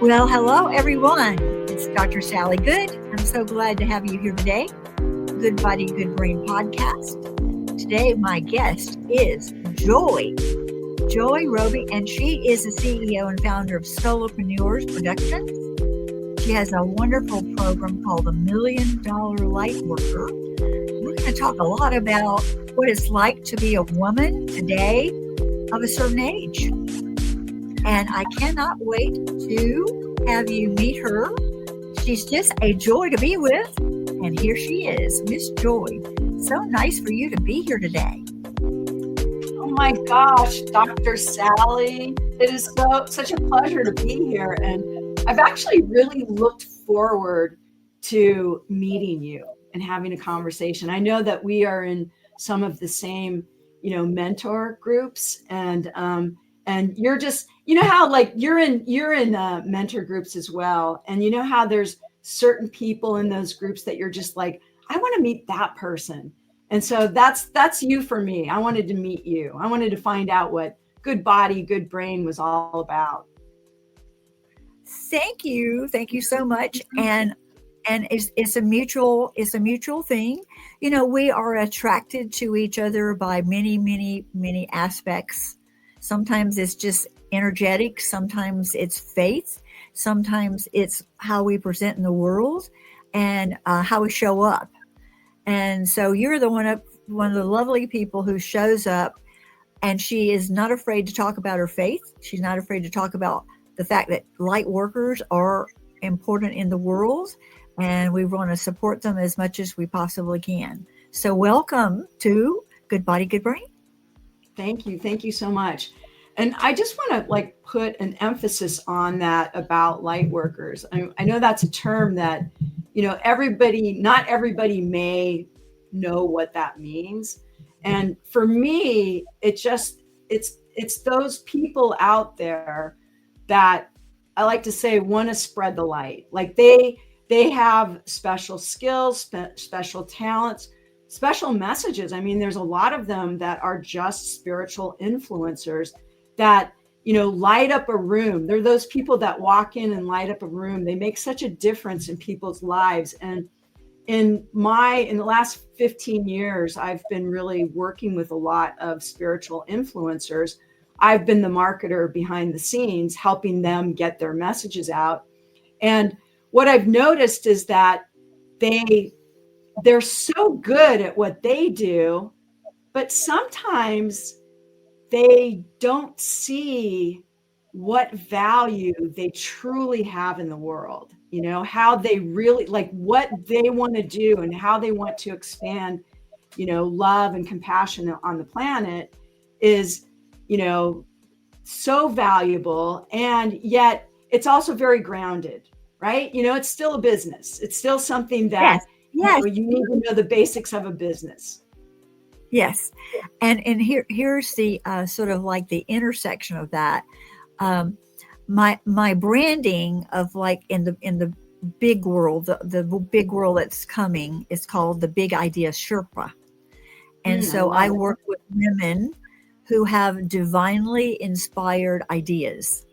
Well, hello, everyone. It's Dr. Sally Good. I'm so glad to have you here today. Good Body, Good Brain podcast. Today, my guest is Joeaux Robey, and she is the CEO and founder of Soulopreneur Productions. She has a wonderful program called the $1 Million Light Worker. We're going to talk a lot about what it's like to be a woman today of a certain age. And I cannot wait to have you meet her. She's just a joy to be with. And here she is, Miss Joy. So nice for you to be here today. Oh my gosh, Dr. Sally. It is such a pleasure to be here. And I've actually really looked forward to meeting you and having a conversation. I know that we are in some of the same, mentor groups, and you're just, how like you're in mentor groups as well. And you know how there's certain people in those groups that you're just like, I want to meet that person. And so that's you for me. I wanted to meet you. I wanted to find out what good body, good brain was all about. Thank you. Thank you so much. And it's a mutual thing. We are attracted to each other by many, many, many aspects. Sometimes it's just energetic. Sometimes it's faith. Sometimes it's how we present in the world and how we show up. And so you're one of the lovely people who shows up, and she is not afraid to talk about her faith. She's not afraid to talk about the fact that light workers are important in the world, and we want to support them as much as we possibly can. So welcome to Good Body, Good Brain. Thank you. Thank you so much. And I just want to put an emphasis on that about light workers. I know that's a term that, not everybody may know what that means. And for me, it's those people out there that I like to say want to spread the light. Like they have special skills, special talents, special messages. I mean, there's a lot of them that are just spiritual influencers that, light up a room. They're those people that walk in and light up a room. They make such a difference in people's lives. And in the last 15 years, I've been really working with a lot of spiritual influencers. I've been the marketer behind the scenes, helping them get their messages out. And what I've noticed is that they're so good at what they do, but sometimes they don't see what value they truly have in the world, how they really what they want to do and how they want to expand, love and compassion on the planet is, so valuable. And yet it's also very grounded, right? It's still a business. It's still something that yes. You need to know the basics of a business. Yes. And here's the sort of like the intersection of that. My branding of in the big world, the big world that's coming is called the Big Idea Sherpa. And so I work with women who have divinely inspired ideas.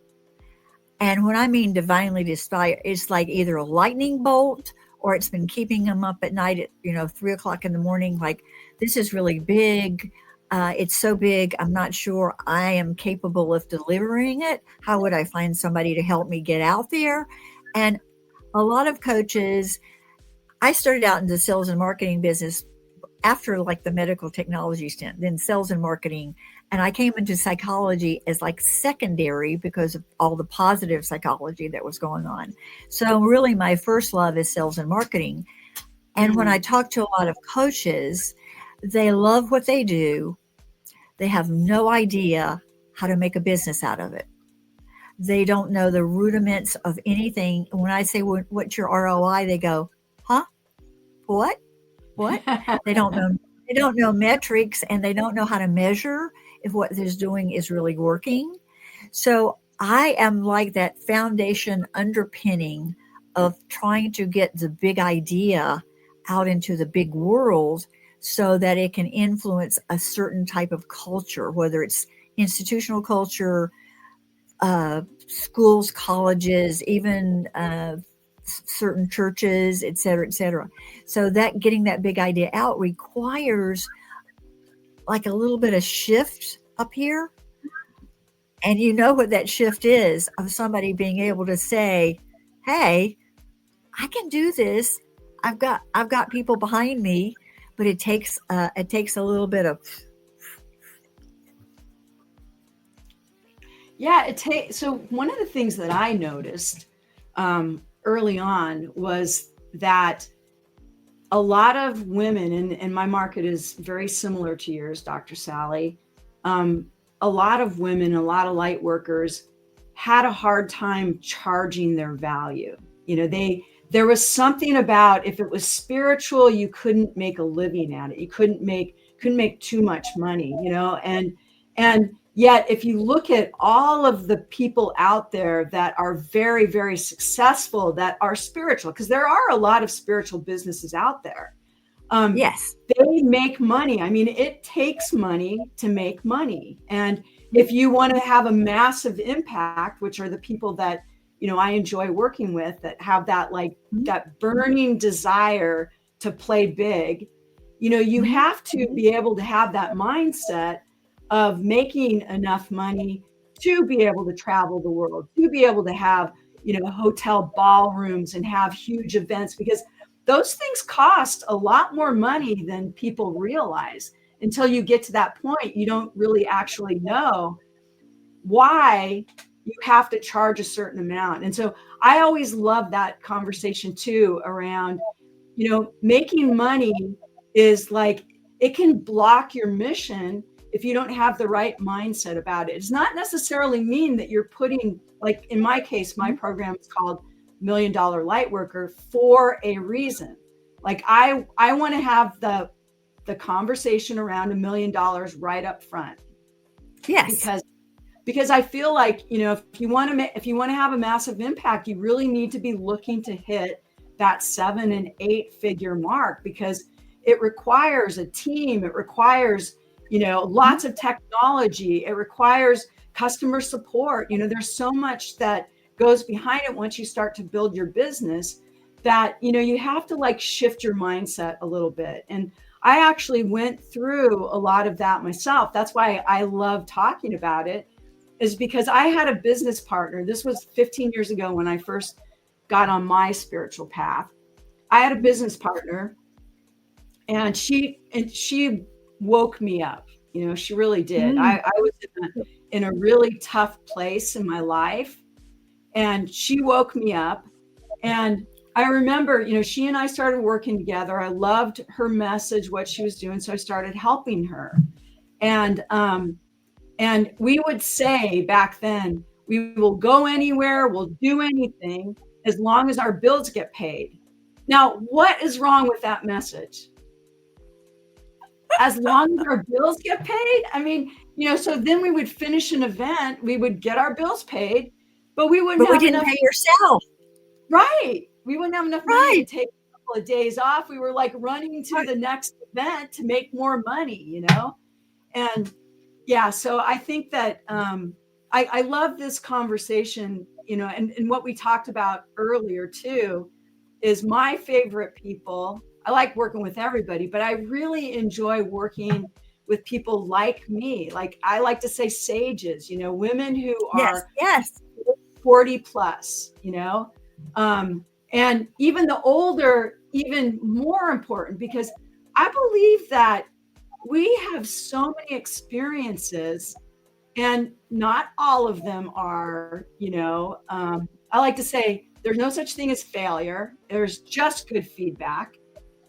And when I mean divinely inspired, it's like either a lightning bolt or it's been keeping them up at night at 3:00 in the morning. Like, this is really big. It's so big. I'm not sure I am capable of delivering it. How would I find somebody to help me get out there? And a lot of coaches, I started out in the sales and marketing business after the medical technology stint, then sales and marketing. And I came into psychology as secondary because of all the positive psychology that was going on. So really my first love is sales and marketing. And when I talk to a lot of coaches, they love what they do. They have no idea how to make a business out of it. They don't know the rudiments of anything. When I say, what's your ROI? They go, huh? What? They don't know metrics, and they don't know how to measure if what they're doing is really working. So I am like that foundation underpinning of trying to get the big idea out into the big world so that it can influence a certain type of culture, whether it's institutional culture, schools, colleges, even certain churches, et cetera, et cetera. So that getting that big idea out requires like a little bit of shift up here. And you know what that shift is of somebody being able to say, hey, I can do this. I've got people behind me, but it takes a little bit of. Yeah, so one of the things that I noticed early on was that a lot of women, and my market is very similar to yours, Dr. Sally. A lot of women, a lot of light workers had a hard time charging their value. There was something about, if it was spiritual, you couldn't make a living at it. You couldn't make too much money, and yet if you look at all of the people out there that are very, very successful, that are spiritual, because there are a lot of spiritual businesses out there. Yes. They make money. I mean, it takes money to make money. And if you want to have a massive impact, which are the people that, I enjoy working with, that have that that burning desire to play big, you have to be able to have that mindset of making enough money to be able to travel the world, to be able to have, hotel ballrooms and have huge events, because those things cost a lot more money than people realize. Until you get to that point, you don't really actually know why you have to charge a certain amount. And so I always love that conversation too, around, making money is like, it can block your mission if you don't have the right mindset about it. It's not necessarily mean that you're putting, like in my case, my program is called $1 Million Lightworker for a reason. Like I want to have the conversation around $1 million right up front. Yes. Because I feel like, if you want to have a massive impact, you really need to be looking to hit that 7 and 8 figure mark, because it requires a team. It requires, lots of technology. It requires customer support. There's so much that goes behind it once you start to build your business, that, you have to shift your mindset a little bit. And I actually went through a lot of that myself. That's why I love talking about it, is because I had a business partner. This was 15 years ago when I first got on my spiritual path. I had a business partner, and she woke me up. She really did. I was in a really tough place in my life, and she woke me up. And I remember, she and I started working together. I loved her message, what she was doing. So I started helping her. And we would say back then, we will go anywhere, we'll do anything as long as our bills get paid. Now, what is wrong with that message? As long as our bills get paid? I mean, so then we would finish an event, we would get our bills paid, but we wouldn't have didn't enough. Pay yourself. Right. We wouldn't have enough money to take a couple of days off. We were running to the next event to make more money, And yeah, so I think that I love this conversation, and what we talked about earlier too, is my favorite people. I like working with everybody, but I really enjoy working with people like me. Like I like to say sages, women who are 40 plus, and even the older, even more important, because I believe that we have so many experiences, and not all of them are, I like to say there's no such thing as failure. There's just good feedback.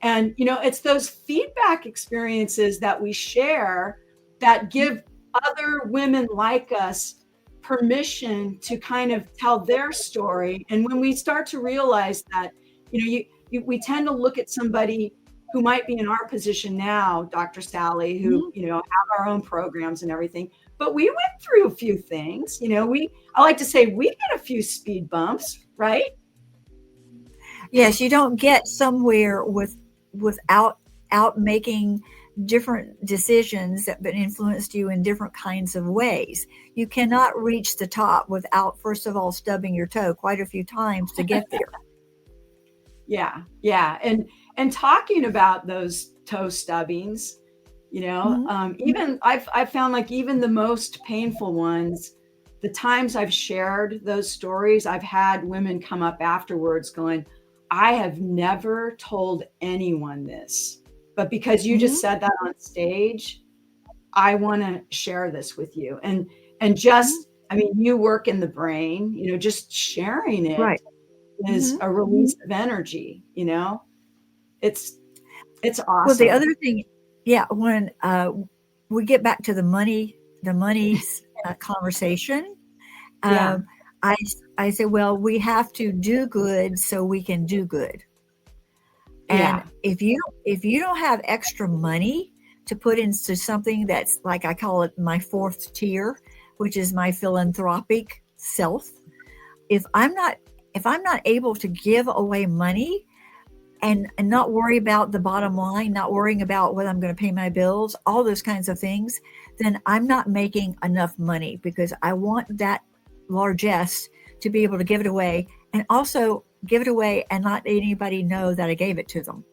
And, it's those feedback experiences that we share that give other women like us permission to kind of tell their story. And when we start to realize that, we tend to look at somebody who might be in our position now, Dr. Sally, who, have our own programs and everything, but we went through a few things, I like to say we get a few speed bumps, right? Yes. You don't get somewhere without making different decisions that have influenced you in different kinds of ways. You cannot reach the top without, first of all, stubbing your toe quite a few times to get there. Yeah. Yeah. And talking about those toe stubbings, even I've found like even the most painful ones, the times I've shared those stories, I've had women come up afterwards going, I have never told anyone this, but because you just said that on stage, I want to share this with you. And just, I mean, you work in the brain, just sharing it Right. is a release of energy, it's awesome. Well, the other thing, when we get back to the money conversation, Yeah. I say, well, we have to do good so we can do good. And if you don't have extra money to put into something that's, like, I call it my fourth tier, which is my philanthropic self, if I'm not able to give away money and not worry about the bottom line, not worrying about whether I'm going to pay my bills, all those kinds of things, then I'm not making enough money, because I want that largesse to be able to give it away, and also give it away and not let anybody know that I gave it to them.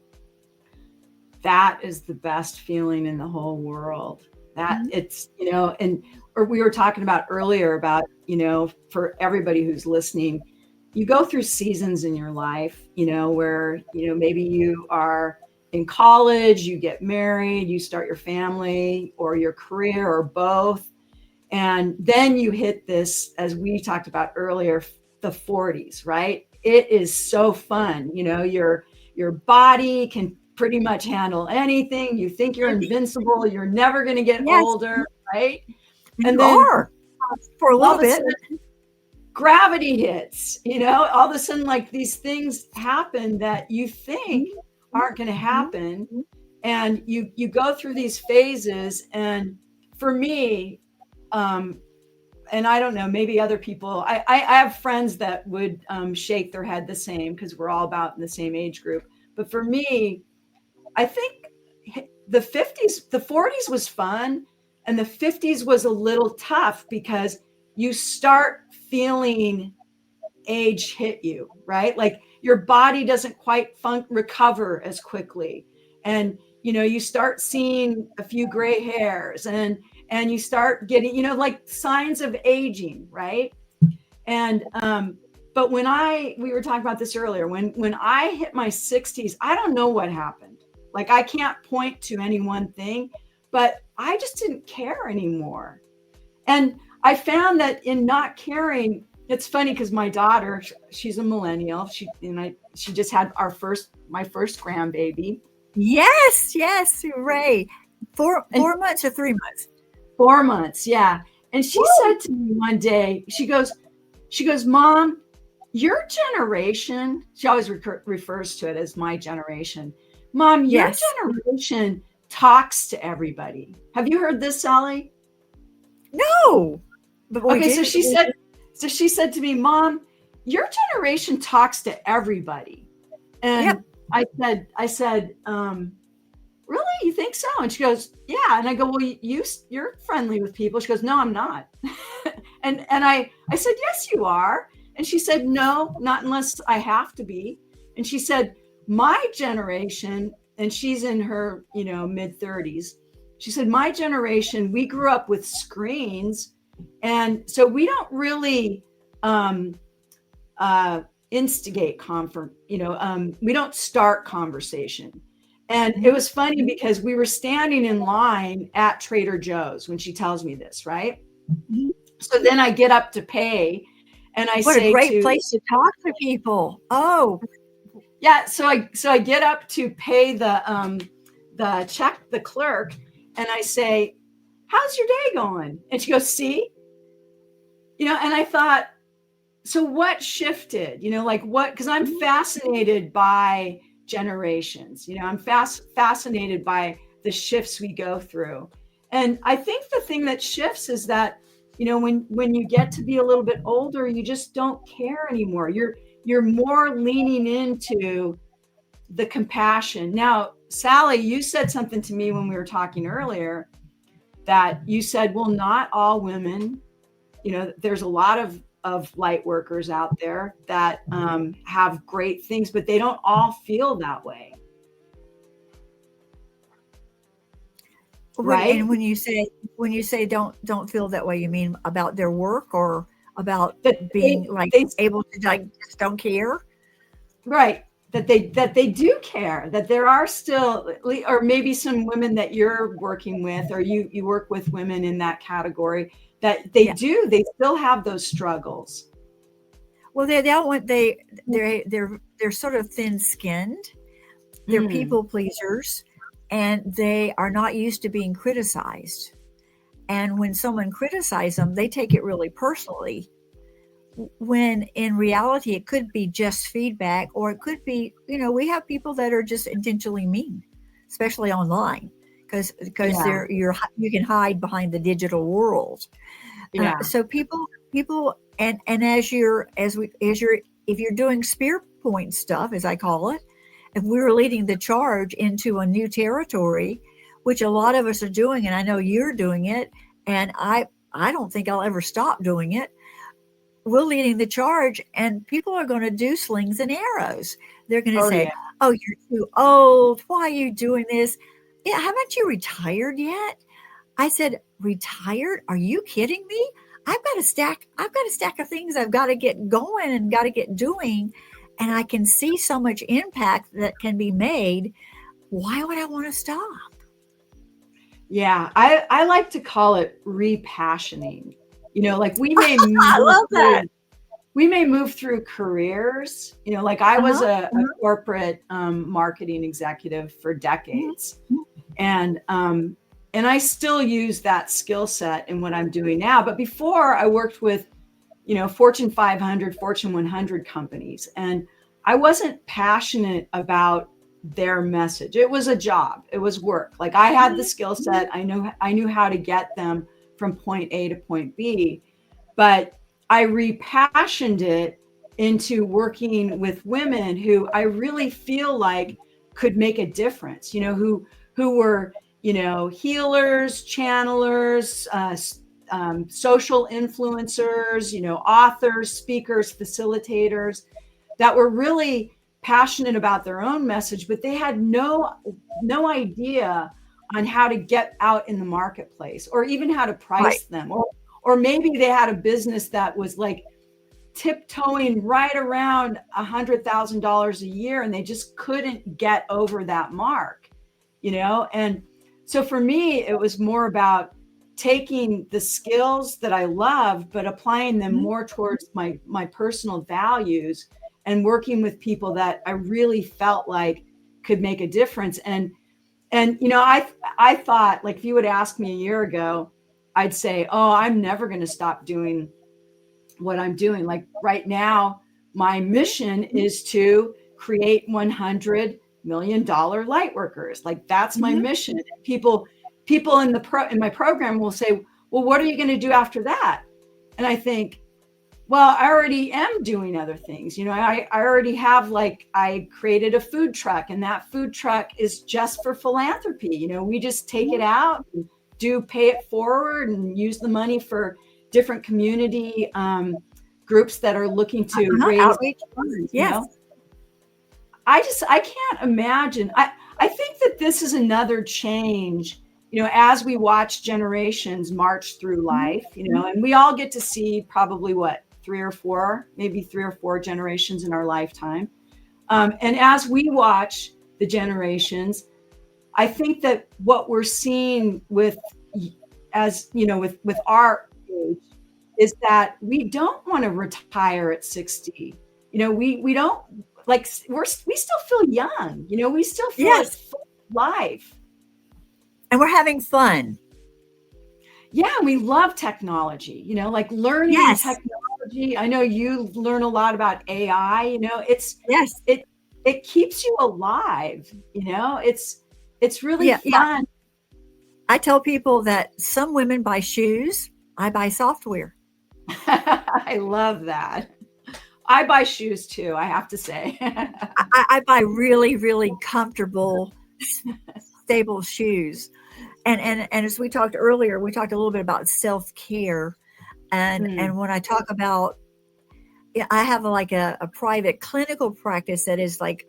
That is the best feeling in the whole world. That it's, or we were talking about earlier about, for everybody who's listening, you go through seasons in your life, where, maybe you are in college, you get married, you start your family or your career or both. And then you hit this, as we talked about earlier, the 40s, right? It is so fun. Your body can pretty much handle anything. You think you're invincible. You're never going to get older, right? And then for a little bit, gravity hits, all of a sudden, like, these things happen that you think aren't going to happen. And you go through these phases. And for me, and I don't know, maybe other people, I have friends that would shake their head the same, because we're all about in the same age group. But for me, I think the 40s was fun, and the 50s was a little tough, because you start feeling age hit you, right? Like, your body doesn't quite recover as quickly. And, you start seeing a few gray hairs, and you start getting, like, signs of aging, right? And, but we were talking about this earlier, when I hit my 60s, I don't know what happened. Like, I can't point to any one thing, but I just didn't care anymore. And I found that in not caring, it's funny, because my daughter, she's a millennial. She just had my first grandbaby. Yes, hooray! 4 months or 3 months? 4 months, yeah. And she said to me one day, she goes, Mom, your generation, she always refers to it as my generation. Mom, your generation talks to everybody. Have you heard this, Sally? No. But okay, so she said to me, Mom, your generation talks to everybody. And I said, really? You think so? And she goes, yeah. And I go, well, you're friendly with people. She goes, no, I'm not. and I said, yes, you are. And she said, no, not unless I have to be. And she said, my generation, and she's in her, mid 30s. She said, my generation, we grew up with screens. And so we don't really instigate we don't start conversation. And it was funny, because we were standing in line at Trader Joe's when she tells me this, right? So then I get up to pay, and I say, what a great place to talk to people. Oh, yeah. So I get up to pay the check, the clerk, and I say, how's your day going? And she goes, see, and I thought, so what shifted, like what, because I'm fascinated by generations, I'm fascinated by the shifts we go through. And I think the thing that shifts is that, when you get to be a little bit older, you just don't care anymore. You're more leaning into the compassion. Now, Sally, you said something to me when we were talking earlier, that you said, well, not all women, there's a lot of light workers out there that have great things, but they don't all feel that way. Right. And when you say don't feel that way, you mean about their work or about being able to just don't care? Right. That they do care, that there are still, or maybe some women that you're working with, or you work with women in that category, that they still have those struggles. Well, they're sort of thin-skinned. They're people pleasers, and they are not used to being criticized. And when someone criticizes them, they take it really personally, when in reality it could be just feedback, or it could be, we have people that are just intentionally mean, especially online, because you can hide behind the digital world. So people and if you're doing spear point stuff, as I call it, if we're leading the charge into a new territory, which a lot of us are doing, and I know you're doing it, and I don't think I'll ever stop doing it. We're leading the charge, and people are going to do slings and arrows. They're going to say, "Oh, you're too old. Why are you doing this? Yeah, haven't you retired yet?" I said, "Retired? Are you kidding me? I've got a stack of things I've got to get going and got to get doing, and I can see so much impact that can be made. Why would I want to stop?" Yeah, I like to call it repassioning. Like we may I love that. We may move through careers, like I was a corporate marketing executive for decades. And I still use that skill set in what I'm doing now. But before, I worked with, Fortune 500, Fortune 100 companies, and I wasn't passionate about their message. It was a job. It was work. Like I had the skill set. I knew how to get them from point A to point B, but I repassioned it into working with women who I really feel like could make a difference, who were, healers, channelers, social influencers, authors, speakers, facilitators, that were really passionate about their own message, but they had no idea on how to get out in the marketplace, or even how to price them, or maybe they had a business that was like tiptoeing right around $100,000 a year, and they just couldn't get over that mark, And so for me, it was more about taking the skills that I love, but applying them more towards my personal values, and working with people that I really felt like could make a difference. And I thought, like, if you would ask me a year ago, I'd say, oh, I'm never going to stop doing what I'm doing. Like right now, my mission is to create $100 million light workers. Like that's my mission. And people in my program will say, well, what are you going to do after that? And I think, well, I already am doing other things. I already have, I created a food truck, and that food truck is just for philanthropy. We just take it out and do pay it forward and use the money for different community groups that are looking to raise outreach funds. Yes. I can't imagine. I think that this is another change, as we watch generations march through life, and we all get to see probably maybe three or four generations in our lifetime. And as we watch the generations, I think that what we're seeing with our age is that we don't want to retire at 60. We don't we still feel young, we still feel like full life. And we're having fun. Yeah, we love technology, like learning technology. I know you learn a lot about AI, it keeps you alive, it's really fun. Yeah. I tell people that some women buy shoes, I buy software. I love that. I buy shoes too, I have to say. I buy really, really comfortable stable shoes. And as we talked earlier, we talked a little bit about self-care. And when I talk about, I have like a private clinical practice that is like,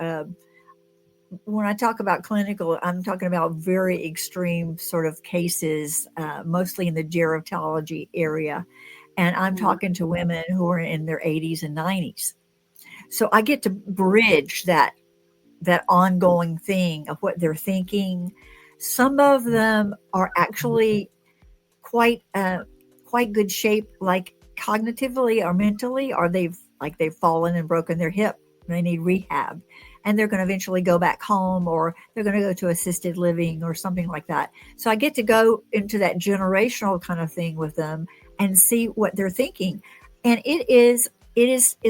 when I talk about clinical, I'm talking about very extreme sort of cases, mostly in the gerontology area. And I'm talking to women who are in their 80s and 90s. So I get to bridge that ongoing thing of what they're thinking. Some of them are actually quite quite good shape, like cognitively or mentally, or they've fallen and broken their hip. They need rehab, and they're going to eventually go back home, or they're going to go to assisted living or something like that. So I get to go into that generational kind of thing with them and see what they're thinking, and it's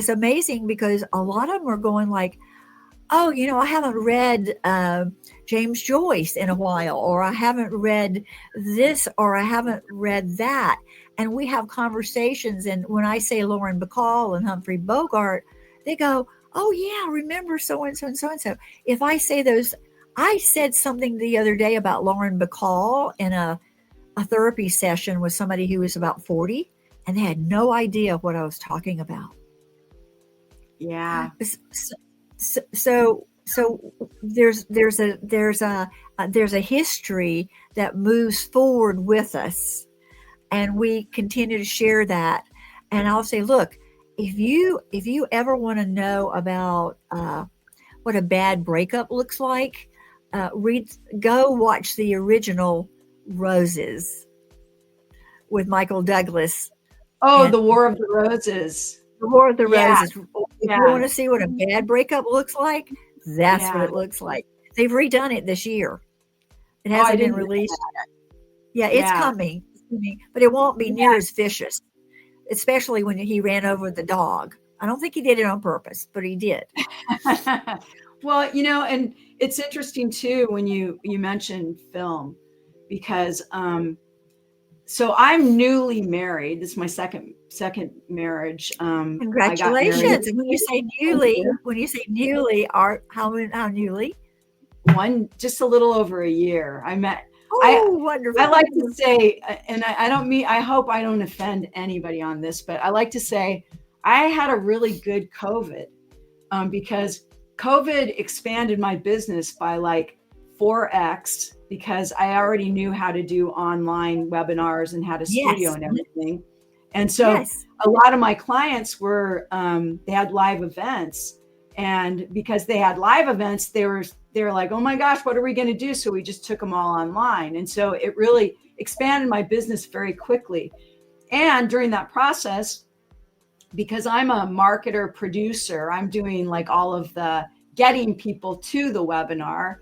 amazing because a lot of them are going like, oh, I haven't read James Joyce in a while, or I haven't read this, or I haven't read that. And we have conversations. And when I say Lauren Bacall and Humphrey Bogart, they go, oh, yeah, remember so and so and so and so. If I say those, I said something the other day about Lauren Bacall in a therapy session with somebody who was about 40, and they had no idea what I was talking about. Yeah. So there's a history that moves forward with us, and we continue to share that. And I'll say, look, if you ever want to know about what a bad breakup looks like, go watch the original Roses with Michael Douglas. Oh, The War of the Roses. The War of the Roses. If you want to Yes. see what a bad breakup looks like, that's what it looks like. They've redone it this year. It hasn't been released. Yeah, it's coming, but it won't be near as vicious, especially when he ran over the dog. I don't think he did it on purpose, but he did. Well, and it's interesting too when you mentioned film, because so I'm newly married. This is my second marriage. Congratulations! And when you say newly, how newly? Just a little over a year. I met. Oh, wonderful! I like to say, and I don't mean. I hope I don't offend anybody on this, but I like to say I had a really good COVID, because COVID expanded my business by like 4x, because I already knew how to do online webinars and had a studio and everything. And so a lot of my clients were, they had live events, and because they had live events, they were like, oh my gosh, what are we going to do? So we just took them all online. And so it really expanded my business very quickly. And during that process, because I'm a marketer producer, I'm doing like all of the getting people to the webinar.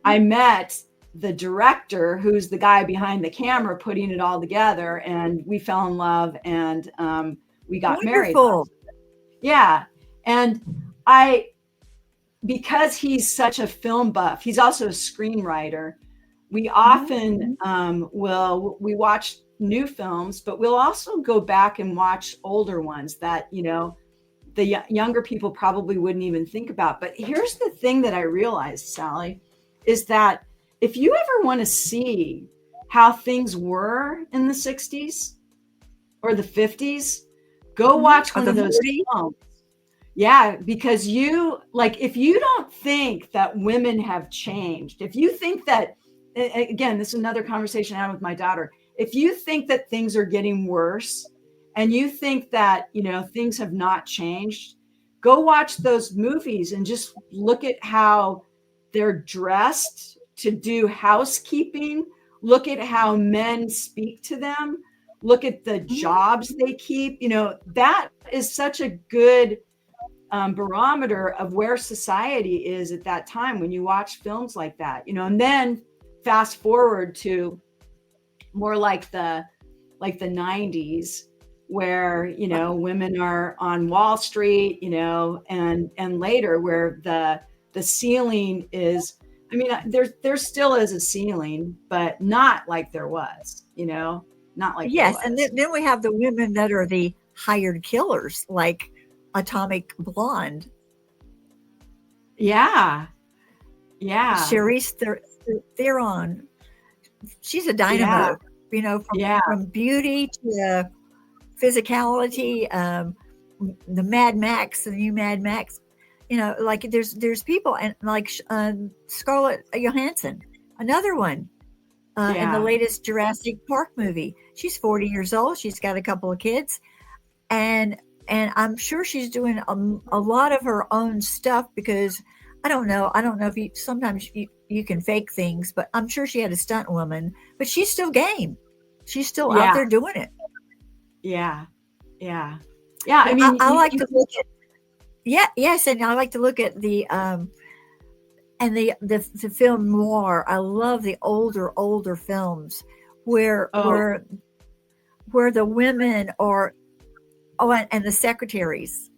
I met the director, who's the guy behind the camera putting it all together, and we fell in love, and we got married. Yeah. And because he's such a film buff, he's also a screenwriter. We often we watch new films, but we'll also go back and watch older ones that, the younger people probably wouldn't even think about. But here's the thing that I realized, Sally, is that if you ever want to see how things were in the 60s or the 50s, go watch one of those films. Yeah, because if you don't think that women have changed, if you think that, again, this is another conversation I had with my daughter, if you think that things are getting worse and you think that, things have not changed, go watch those movies and just look at how they're dressed to do housekeeping. Look at how men speak to them. Look at the jobs they keep. That is such a good barometer of where society is at that time when you watch films like that, and then fast forward to more like the 90s, where, women are on Wall Street, and later where the ceiling is, there still is a ceiling, but not like there was, not like there was. And then we have the women that are the hired killers, like Atomic Blonde. Yeah. Yeah. Charisse Theron. She's a Yeah. dynamo, you know, Yeah. from beauty to physicality, the Mad Max, the new Mad Max. You know, like there's people, and like Scarlett Johansson, another one, in the Yeah. latest Jurassic Park movie. She's 40 years old. She's got a couple of kids, and and I'm sure she's doing a lot of her own stuff because I don't know if you sometimes you can fake things, but I'm sure she had a stunt woman, but she's still game. She's still out Yeah. there doing it. Yeah. Yeah. Yeah. I But mean, I like to look at yes, and I like to look at the and the film noir. I love the older films where oh, the women are and the secretaries,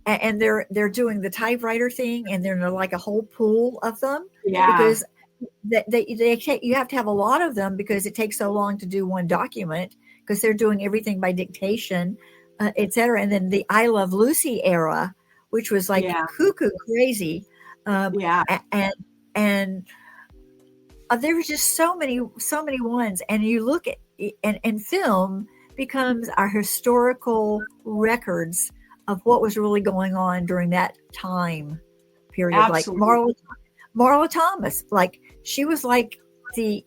and they're doing the typewriter thing, and they're like a whole pool of them yeah. because they take, you have to have a lot of them because it takes so long to do one document because they're doing everything by dictation, etc. And then the I Love Lucy era, which was like Yeah. cuckoo crazy, Yeah. and and there was just so many ones. And you look at and film becomes our historical records of what was really going on during that time period. Like Absolutely. Marla Thomas, like she was like the,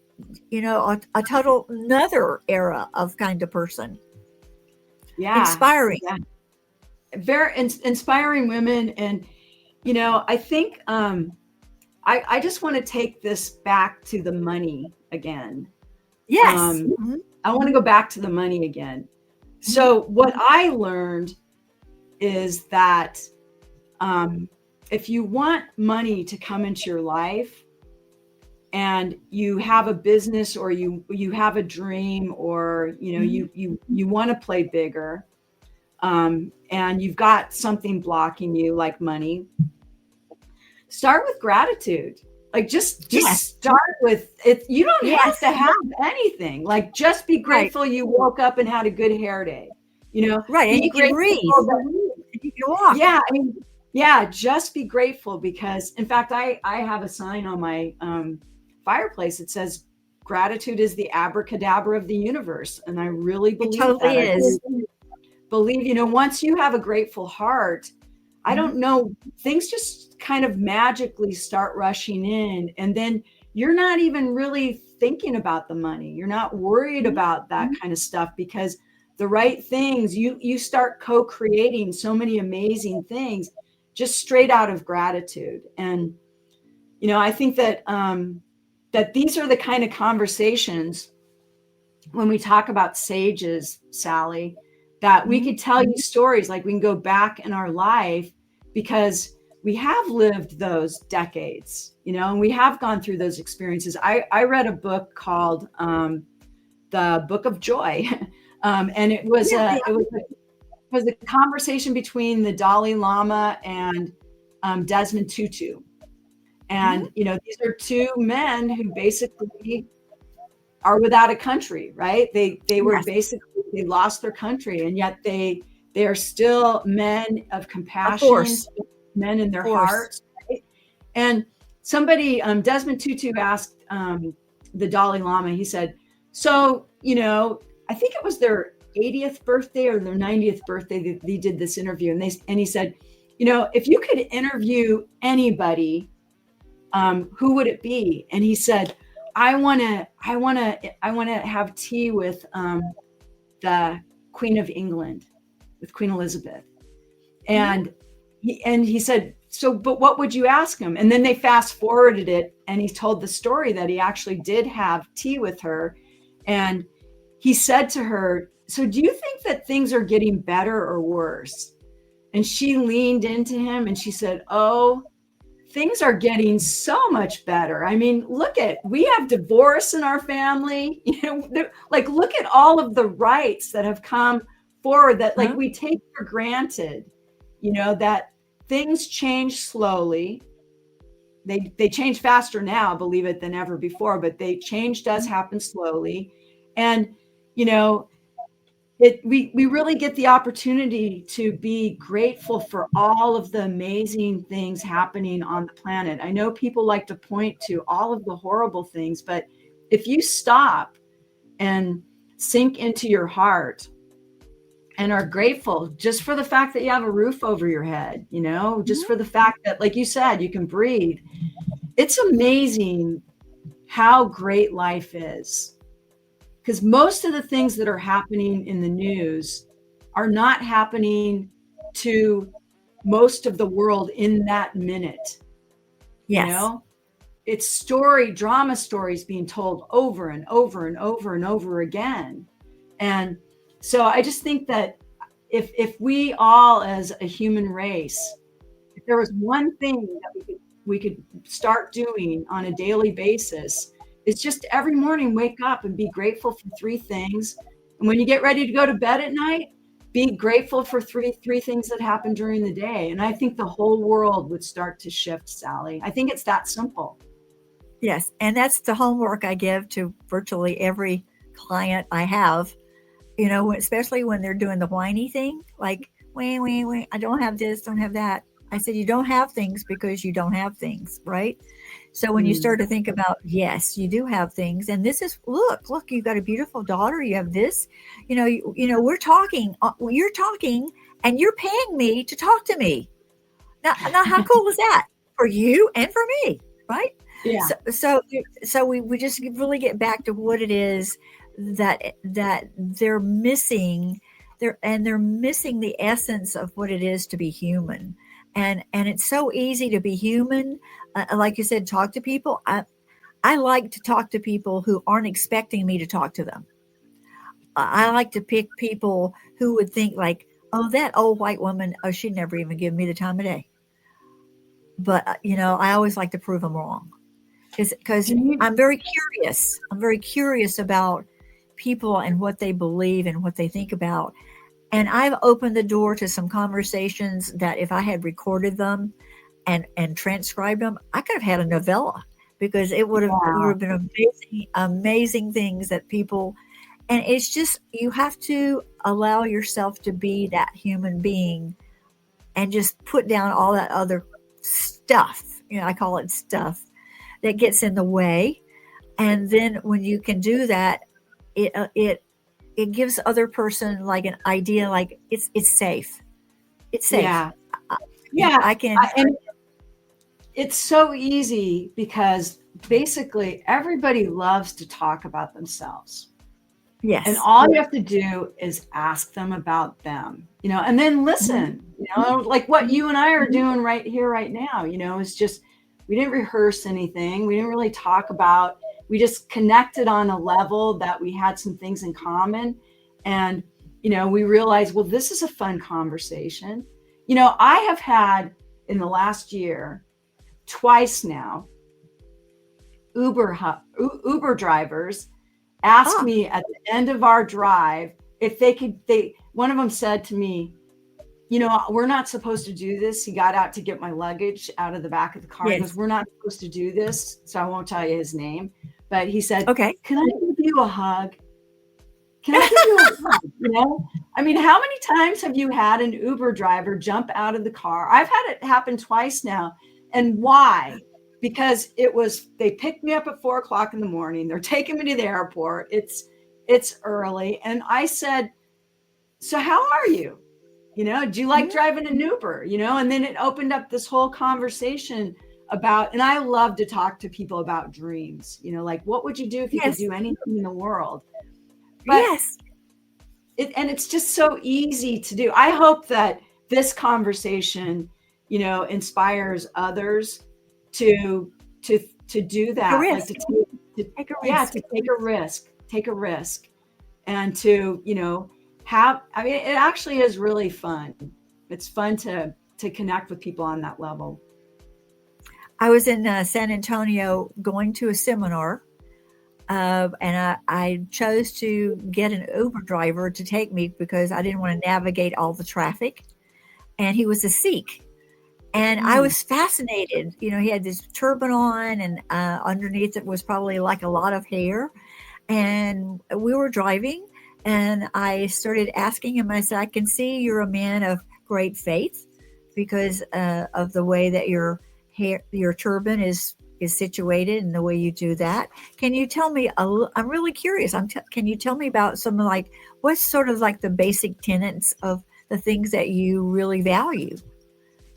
you know, a total another era of kind of person, Yeah. inspiring. Yeah. Very inspiring women. And, you know, I think I just want to take this back to the money again. Yes. Mm-hmm. I want to go back to the money again. Mm-hmm. So what I learned is that if you want money to come into your life and you have a business or you have a dream, or you know, you want to play bigger, and you've got something blocking you like money, start with gratitude. Like just start with it. You don't have to have anything. Like just be grateful you woke up and had a good hair day. You know, right, and be you can breathe. that, You can walk. yeah, I mean, yeah, just be grateful because, in fact, I have a sign on my fireplace that says, "Gratitude is the abracadabra of the universe," and I really It believe totally that. is. I believe, you know, once you have a grateful heart, I don't know, things just kind of magically start rushing in, and then you're not even really thinking about the money. You're not worried about that kind of stuff because the right things, you start co-creating so many amazing things just straight out of gratitude. And you know, I think that that these are the kind of conversations when we talk about sages, Sally, that we could tell you stories, like we can go back in our life because we have lived those decades, you know, and we have gone through those experiences. I read a book called The Book of Joy, and it was a conversation between the Dalai Lama and Desmond Tutu. And you know, these are two men who basically are without a country, right? They were basically, they lost their country, and yet they are still men of compassion, men in their hearts. Right? And somebody, Desmond Tutu asked the Dalai Lama, he said, so, you know, I think it was their 80th birthday or their 90th birthday that they did this interview. And he said, you know, if you could interview anybody, who would it be? And he said, I want to have tea with the Queen of England, with Queen Elizabeth. And he said, so, but what would you ask him? And then they fast forwarded it, and he told the story that he actually did have tea with her. And he said to her, so do you think that things are getting better or worse? And she leaned into him and she said, oh, things are getting so much better. I mean, we have divorce in our family. You know, like, look at all of the rights that have come forward that like we take for granted, you know, that things change slowly. They change faster now, believe it, than ever before, but change does happen slowly. And, you know, we really get the opportunity to be grateful for all of the amazing things happening on the planet. I know people like to point to all of the horrible things, but if you stop and sink into your heart and are grateful just for the fact that you have a roof over your head, just for the fact that, like you said, you can breathe, it's amazing how great life is. Because most of the things that are happening in the news are not happening to most of the world in that minute. Yes. It's drama stories being told over and over and over and over again. And so I just think that if we all as a human race, if there was one thing that we could start doing on a daily basis, it's just every morning wake up and be grateful for 3 things. And when you get ready to go to bed at night, be grateful for three things that happen during the day. And I think the whole world would start to shift, Sally. I think it's that simple. Yes. And that's the homework I give to virtually every client I have, especially when they're doing the whiny thing, like, wait, I don't have this, don't have that. I said, you don't have things because you don't have things, right? So when you start to think about, yes, you do have things, and this is, look, you've got a beautiful daughter, you have this, we're talking, you're talking, and you're paying me to talk to me. Now how cool is that for you and for me, right? Yeah. So we just really get back to what it is that they're missing. They're missing the essence of what it is to be human. And it's so easy to be human. Like you said, talk to people. I like to talk to people who aren't expecting me to talk to them. I like to pick people who would think like, oh, that old white woman, oh, she'd never even give me the time of day. But, I always like to prove them wrong because I'm very curious. I'm very curious about people and what they believe and what they think about. And I've opened the door to some conversations that if I had recorded them and transcribed them, I could have had a novella because it would have been amazing things that people, and it's just, you have to allow yourself to be that human being and just put down all that other stuff. I call it stuff that gets in the way. And then when you can do that, it gives the other person like an idea, like it's safe. It's safe. Yeah. I can. And it's so easy because basically everybody loves to talk about themselves. Yes. And all you have to do is ask them about them, and then listen, like what you and I are doing right here, right now, is just, we didn't rehearse anything. We didn't really talk about, we just connected on a level that we had some things in common. And, we realized, well, this is a fun conversation. I have had in the last year, twice now, Uber drivers asked me at the end of our drive if one of them said to me, we're not supposed to do this. He got out to get my luggage out of the back of the car. Yes. He goes, we're not supposed to do this. So I won't tell you his name, but he said, okay, can I give you a hug? Can I give you a hug? I mean, how many times have you had an Uber driver jump out of the car? I've had it happen twice now. And why? Because they picked me up at 4:00 in the morning. They're taking me to the airport. It's early. And I said, so how are you? Do you like driving an Uber? And then it opened up this whole conversation about, and I love to talk to people about dreams, like what would you do if you could do anything in the world? But yes. It's just so easy to do. I hope that this conversation, inspires others to do that, like to take a risk, and to, it actually is really fun. It's fun to connect with people on that level. I was in San Antonio going to a seminar, and I chose to get an Uber driver to take me because I didn't want to navigate all the traffic. And he was a Sikh. And I was fascinated. He had this turban on, and underneath it was probably like a lot of hair. And we were driving, And I started asking him, I said, I can see you're a man of great faith because of the way that your hair, your turban is situated and the way you do that. Can you tell me, I'm really curious. Can you tell me about some like, what's sort of like the basic tenets of the things that you really value?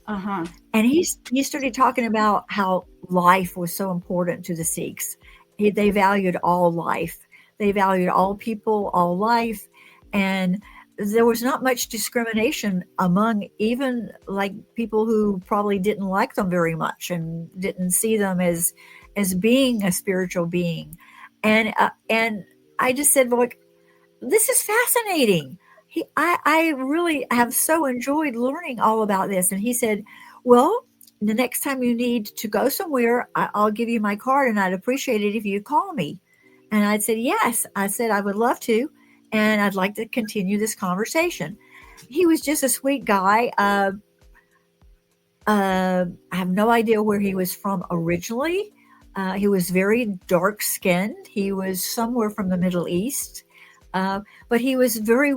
Uh-huh. And he started talking about how life was so important to the Sikhs. They valued all life. They valued all people, all life, and there was not much discrimination among even like people who probably didn't like them very much and didn't see them as being a spiritual being. And I just said, well, like, this is fascinating. I really have so enjoyed learning all about this. And he said, well, the next time you need to go somewhere, I'll give you my card and I'd appreciate it if you call me. And I said, yes. I said, I would love to. And I'd like to continue this conversation. He was just a sweet guy. I have no idea where he was from originally. He was very dark skinned. He was somewhere from the Middle East. But he was very,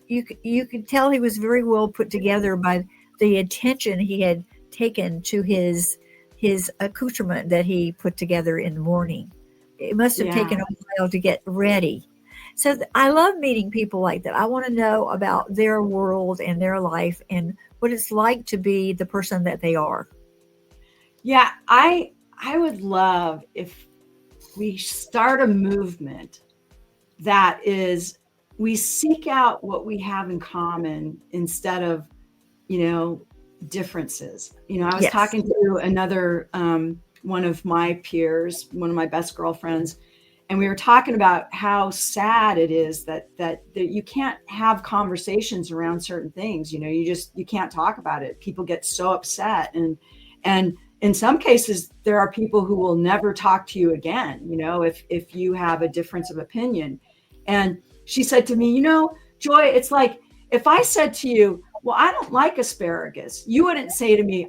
you could tell he was very well put together by the attention he had taken to his accoutrement that he put together in the morning. It must have taken a while to get ready. So I love meeting people like that. I want to know about their world and their life and what it's like to be the person that they are. Yeah, I would love if we start a movement that is, we seek out what we have in common instead of, differences. I was talking to another one of my peers, one of my best girlfriends, and we were talking about how sad it is that you can't have conversations around certain things. You can't talk about it. People get so upset, and in some cases there are people who will never talk to you again, if you have a difference of opinion. And she said to me, Joy, it's like if I said to you, well, I don't like asparagus, you wouldn't say to me,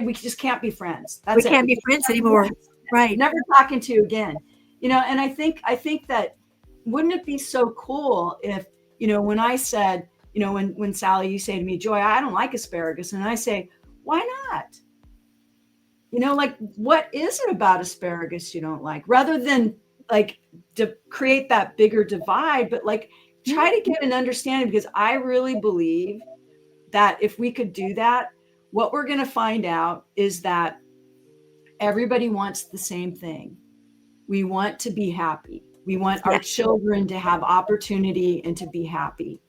we just can't be friends. That's we can't be friends anymore. Right. Never talking to you again. And I think that, wouldn't it be so cool if, when I said, when Sally, you say to me, Joy, I don't like asparagus. And I say, why not? Like, what is it about asparagus you don't like? Rather than like to create that bigger divide, but like try to get an understanding, because I really believe that if we could do that, what we're going to find out is that everybody wants the same thing. We want to be happy. We want our children to have opportunity and to be happy.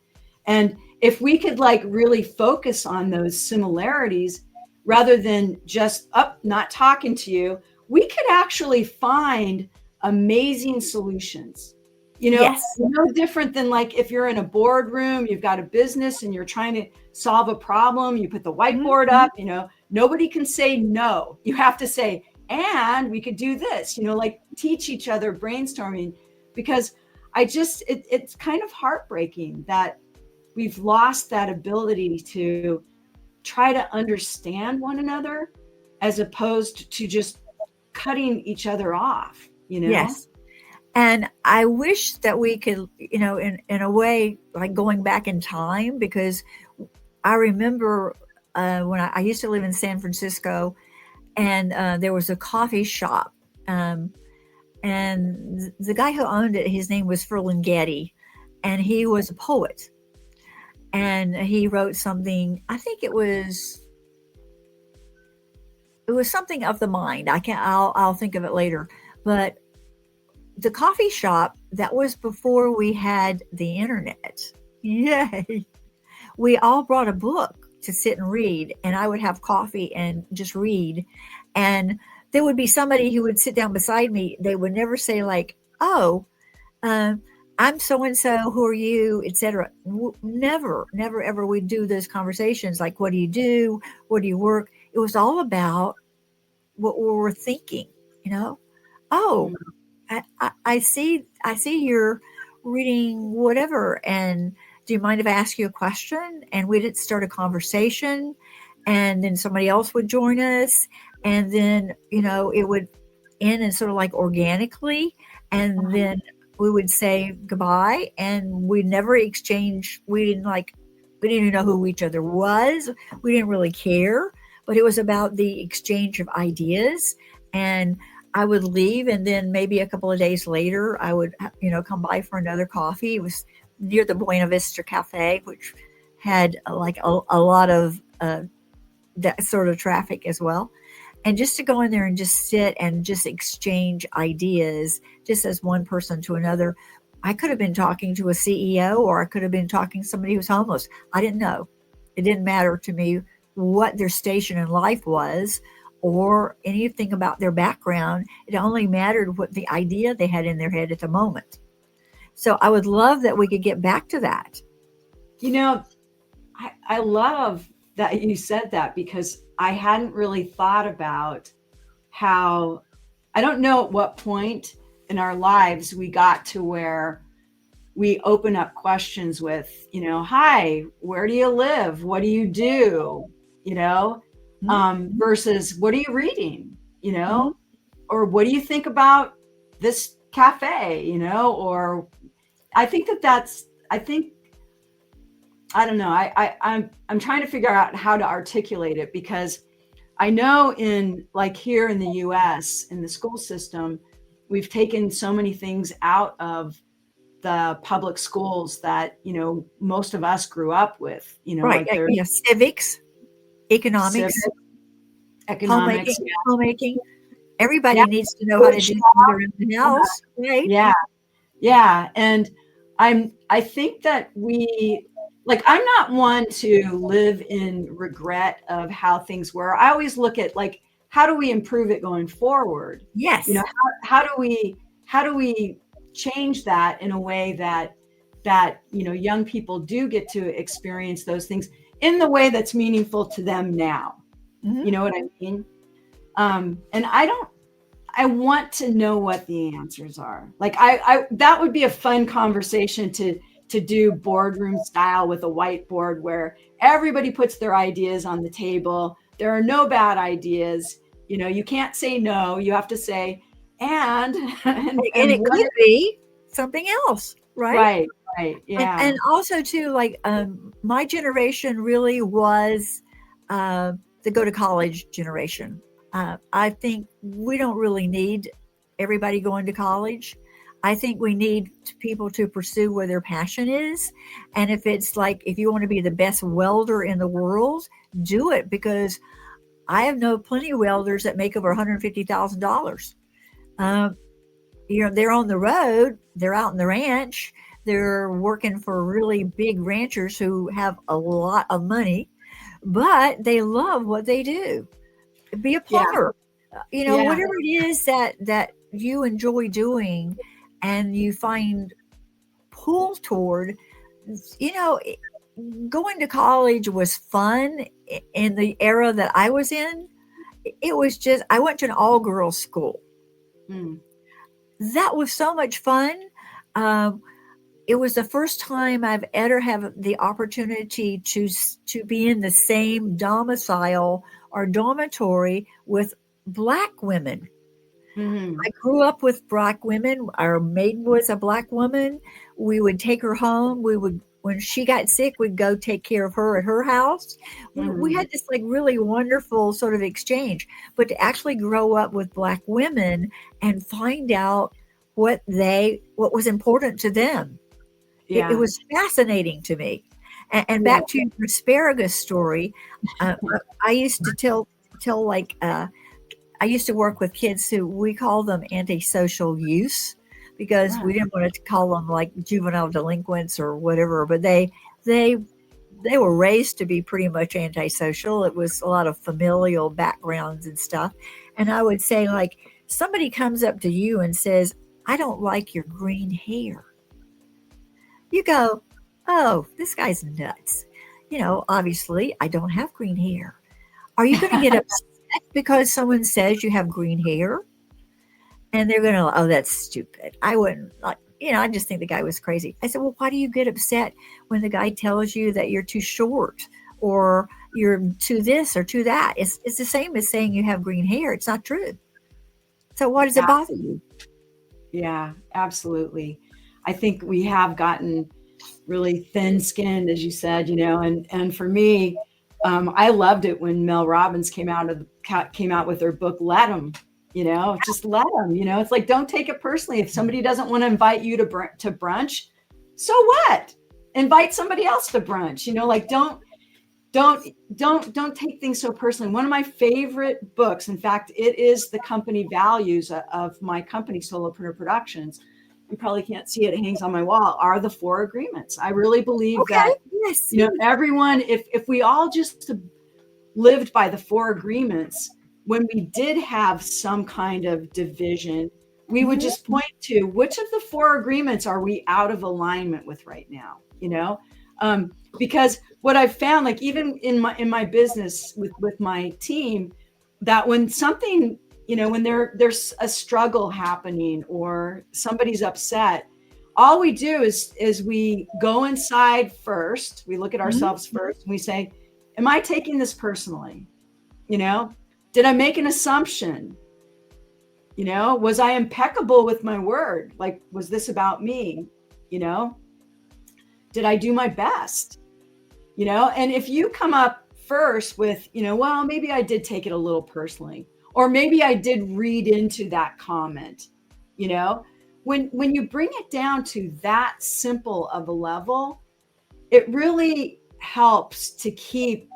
And if we could like really focus on those similarities rather than just not talking to you, we could actually find amazing solutions. No different than like if you're in a boardroom, you've got a business and you're trying to solve a problem, you put the whiteboard up, nobody can say no. You have to say, and we could do this, like teach each other brainstorming, because it's kind of heartbreaking that we've lost that ability to try to understand one another as opposed to just cutting each other off, Yes. And I wish that we could, in a way, like going back in time, because I remember when I used to live in San Francisco, and there was a coffee shop. And the guy who owned it, his name was Ferlinghetti, and he was a poet. And he wrote something, I think it was something of the mind. I'll think of it later. But the coffee shop, that was before we had the internet. Yay. We all brought a book to sit and read, and I would have coffee and just read. And there would be somebody who would sit down beside me. They would never say like, oh, I'm so-and-so, who are you, etc. Never, ever we'd do those conversations like, what do you do? Where do you work? It was all about what we were thinking, Oh, I see you're reading whatever, and do you mind if I ask you a question? And we'd start a conversation, and then somebody else would join us, and then it would end and sort of like organically, and then we would say goodbye, and we never exchange. We didn't even know who each other was. We didn't really care, but it was about the exchange of ideas. And I would leave, and then maybe a couple of days later, I would, come by for another coffee. It was near the Buena Vista Cafe, which had like a lot of that sort of traffic as well. And just to go in there and just sit and just exchange ideas, just as one person to another. I could have been talking to a CEO, or I could have been talking to somebody who's homeless. I didn't know. It didn't matter to me what their station in life was or anything about their background. It only mattered what the idea they had in their head at the moment. So I would love that we could get back to that. I love that you said that, because I hadn't really thought about how, I don't know at what point in our lives we got to where we open up questions with, hi, where do you live? What do you do? Versus what are you reading? Mhm. Or what do you think about this cafe? Or I think I don't know. I'm trying to figure out how to articulate it, because I know here in the US, in the school system, we've taken so many things out of the public schools that, most of us grew up with, Right. like there's Civics, civic, economics, economics. homemaking. Yeah. Everybody needs to know how to do things around the house, right? Yeah. Yeah. And I think that I'm not one to live in regret of how things were. I always look at how do we improve it going forward? Yes. How do we change that in a way that young people do get to experience those things in the way that's meaningful to them now. Mhm. You know what I mean? And I want to know what the answers are. That would be a fun conversation to do boardroom style with a whiteboard where everybody puts their ideas on the table. There are no bad ideas. You can't say no. You have to say, and And it what? could be something else, right? Right. And Yeah. also too, my generation really was the go to college generation. I think we don't really need everybody going to college. I think we need people to pursue where their passion is. And if it's if you want to be the best welder in the world, do it, because I have known plenty of welders that make over $150,000. Um, they're on the road, they're out in the ranch, they're working for really big ranchers who have a lot of money, but they love what they do. Be a Yeah. plumber, Yeah. whatever it is that you enjoy doing and you find pull toward, you know, going to college was fun in the era that I was in. It was just, I went to an all girls school. Mm. That was so much fun. Um, it was the first time I've ever had the opportunity to be in the same domicile or dormitory with Black women. Mm-hmm. I grew up with Black women. Our maid was a Black woman. We would take her home. We would, when she got sick, we'd go take care of her at her house. We Mm-hmm. had this really wonderful sort of exchange. But to actually grow up with Black women and find out what was important to them, it Yeah. was fascinating to me. And Yeah. back to your asparagus story, I used to tell I used to work with kids who we call them antisocial youths, because Right. we didn't want to call them like juvenile delinquents or whatever, but they they were raised to be pretty much antisocial. It was a lot of familial backgrounds and stuff. And I would say, somebody comes up to you and says, "I don't like your green hair." You go, "Oh, this guy's nuts." Obviously I don't have green hair. Are you going to get upset because someone says you have green hair? And they're going to, "Oh, that's stupid. I wouldn't like, I just think the guy was crazy." I said, "Well, why do you get upset when the guy tells you that you're too short or you're too this or too that? It's the same as saying you have green hair. It's not true. So why does it Yeah. bother you?" Yeah, absolutely. I think we have gotten really thin-skinned, as you said, you know, and for me, I loved it when Mel Robbins came out with her book, Let 'Em, you know, just let them, you know, it's like, don't take it personally. If somebody doesn't want to invite you to brunch, so what? Invite somebody else to brunch, you know, like, don't take things so personally. One of my favorite books, in fact, it is the company values of my company, Soulopreneur Productions. You probably can't see it, it hangs on my wall, are the 4 agreements. I really believe that, yes, you know, everyone, if we all just lived by the 4 agreements, when we did have some kind of division, we would just point to which of the 4 agreements are we out of alignment with right now, you know? Because what I've found, like even in my business with my team, that when something, you know, when there's a struggle happening or somebody's upset, all we do is we go inside first, we look at ourselves first, and we say, am I taking this personally? You know, did I make an assumption? You know, was I impeccable with my word? Like, was this about me? You know, did I do my best? You know, and if you come up first with, you know, well, maybe I did take it a little personally, or maybe I did read into that comment, you know, when you bring it down to that simple of a level, it really helps to keep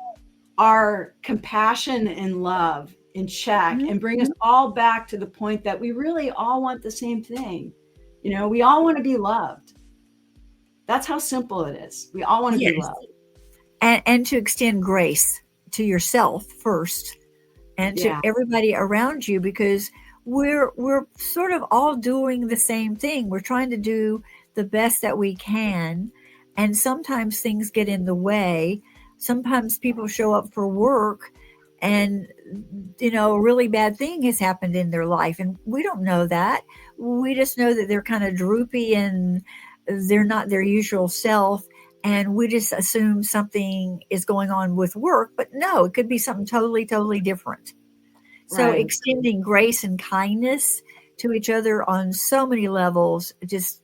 our compassion and love in check and bring us all back to the point that we really all want the same thing. You know, we all want to be loved. That's how simple it is. We all want to be loved. And to extend grace to yourself first and to everybody around you, because we're sort of all doing the same thing. We're trying to do the best that we can. And sometimes things get in the way. Sometimes people show up for work and, you know, a really bad thing has happened in their life. And we don't know that. We just know that they're kind of droopy and they're not their usual self. And we just assume something is going on with work, but no, it could be something totally, totally different. So extending grace and kindness to each other on so many levels, just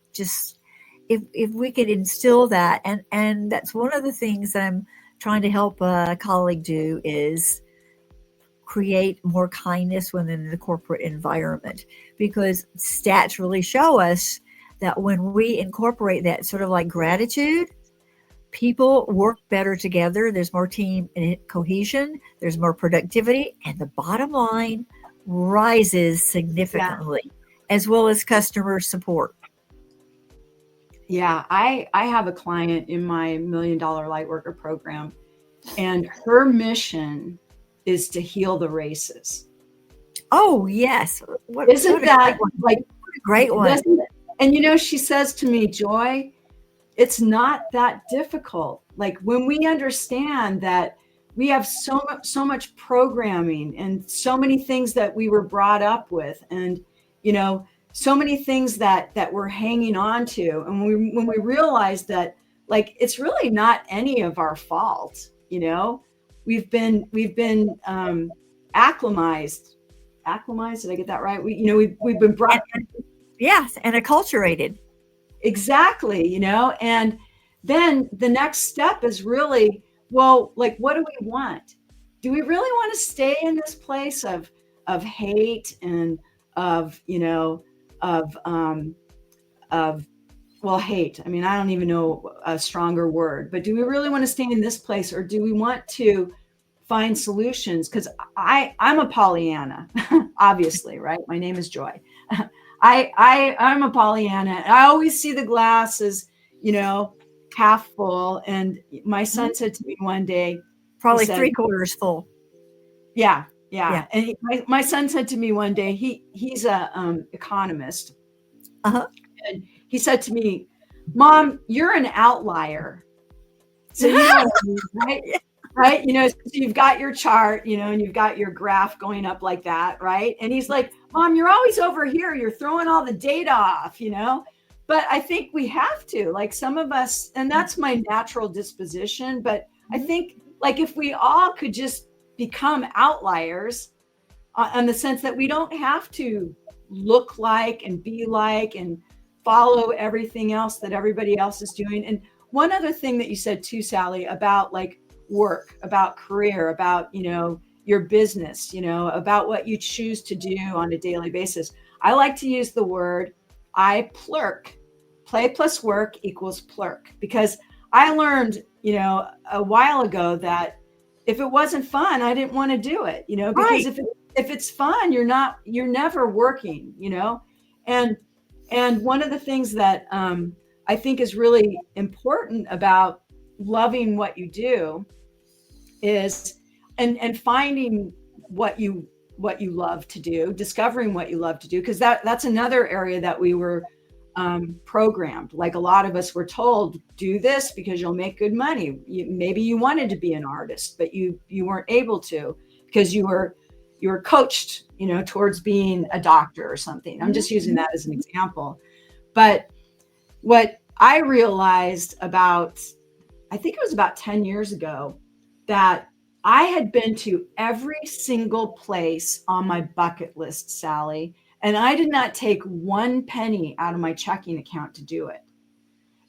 if we could instill that, and that's one of the things that I'm trying to help a colleague do is create more kindness within the corporate environment, because stats really show us that when we incorporate that sort of like gratitude, people work better together. There's more team cohesion. There's more productivity. And the bottom line rises significantly, as well as customer support. Yeah, I have a client in my $1 Million Lightworker program, and her mission is to heal the races. Oh, yes. Isn't that like a great one? And, you know, she says to me, Joy, it's not that difficult. Like when we understand that we have so much programming and so many things that we were brought up with, and, you know, so many things that we're hanging on to. And when we realize that, like, it's really not any of our fault, you know, we've been acclimatized. Did I get that right? We've been brought. Yes. And acculturated. Exactly, you know, and then the next step is really, well, like, what do we want? Do we really want to stay in this place of hate and of, you know, of hate? I mean, I don't even know a stronger word, but do we really want to stay in this place, or do we want to find solutions? Because I'm a Pollyanna, obviously, right? My name is Joy. I'm a Pollyanna. I always see the glass as, you know, half full. And my son said to me one day, probably 3/4 full. Yeah. And my son said to me one day, he's a economist. And he said to me, Mom, you're an outlier. So you know, right? Right. You know, so you've got your chart, you know, and you've got your graph going up like that. Right. And he's like, Mom, you're always over here. You're throwing all the data off, you know, but I think we have to, like, some of us, and that's my natural disposition. But I think, like, if we all could just become outliers in the sense that we don't have to look like and be like and follow everything else that everybody else is doing. And one other thing that you said too, Sally, about like work, about career, about, your business, about what you choose to do on a daily basis. I like to use the word PLURK, play plus work equals PLURK, because I learned, a while ago that if it wasn't fun, I didn't want to do it, because Right. if it's fun, you're never working, and one of the things that I think is really important about loving what you do is and finding what you love to do, discovering what you love to do, because that's another area that we were programmed. Like a lot of us were told, do this because you'll make good money. Maybe you wanted to be an artist, but you weren't able to because you were coached, towards being a doctor or something. I'm just using that as an example. But what I realized I think it was about 10 years ago, that I had been to every single place on my bucket list, Sally, and I did not take one penny out of my checking account to do it.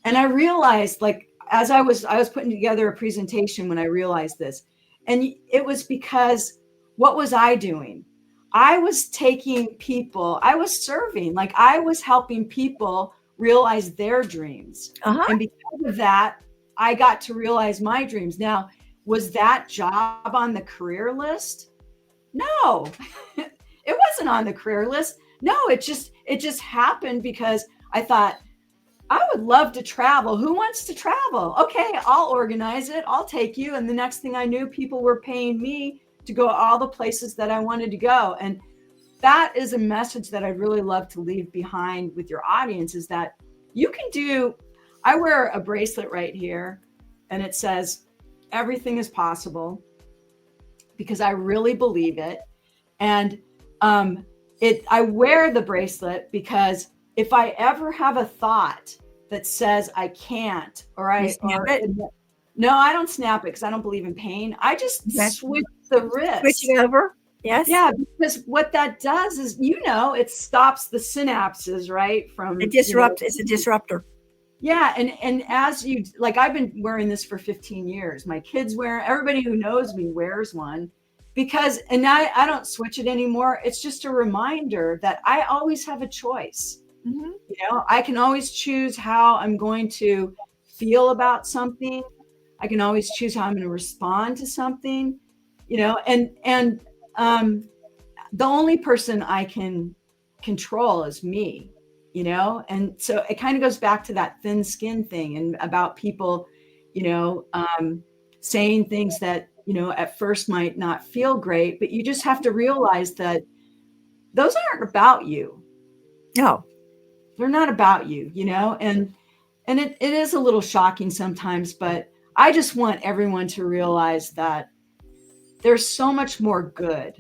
And I realized, like, as I was putting together a presentation when I realized this, and it was because what was I doing? I was taking people, I was serving, like I was helping people realize their dreams. Uh-huh. And because of that, I got to realize my dreams. Now, was that job on the career list? No, it wasn't on the career list. No, it just happened because I thought, I would love to travel. Who wants to travel? Okay, I'll organize it. I'll take you. And the next thing I knew, people were paying me to go all the places that I wanted to go. And that is a message that I'd really love to leave behind with your audience, is that you can do, I wear a bracelet right here and it says, everything is possible, because I really believe it. And I wear the bracelet because if I ever have a thought that says I can't, no, I don't snap it because I don't believe in pain. I just switch the wrist. Switching over. Yes. Yeah, because what that does is, it stops the synapses, right? It's a disruptor. Yeah. And as you, like, I've been wearing this for 15 years. My kids everybody who knows me wears one, because, and I don't switch it anymore. It's just a reminder that I always have a choice. Mm-hmm. I can always choose how I'm going to feel about something. I can always choose how I'm going to respond to something, and the only person I can control is me, and so it kind of goes back to that thin skin thing, and about people, saying things that, at first might not feel great, but you just have to realize that those aren't about you. No, they're not about you, and it is a little shocking sometimes, but I just want everyone to realize that there's so much more good,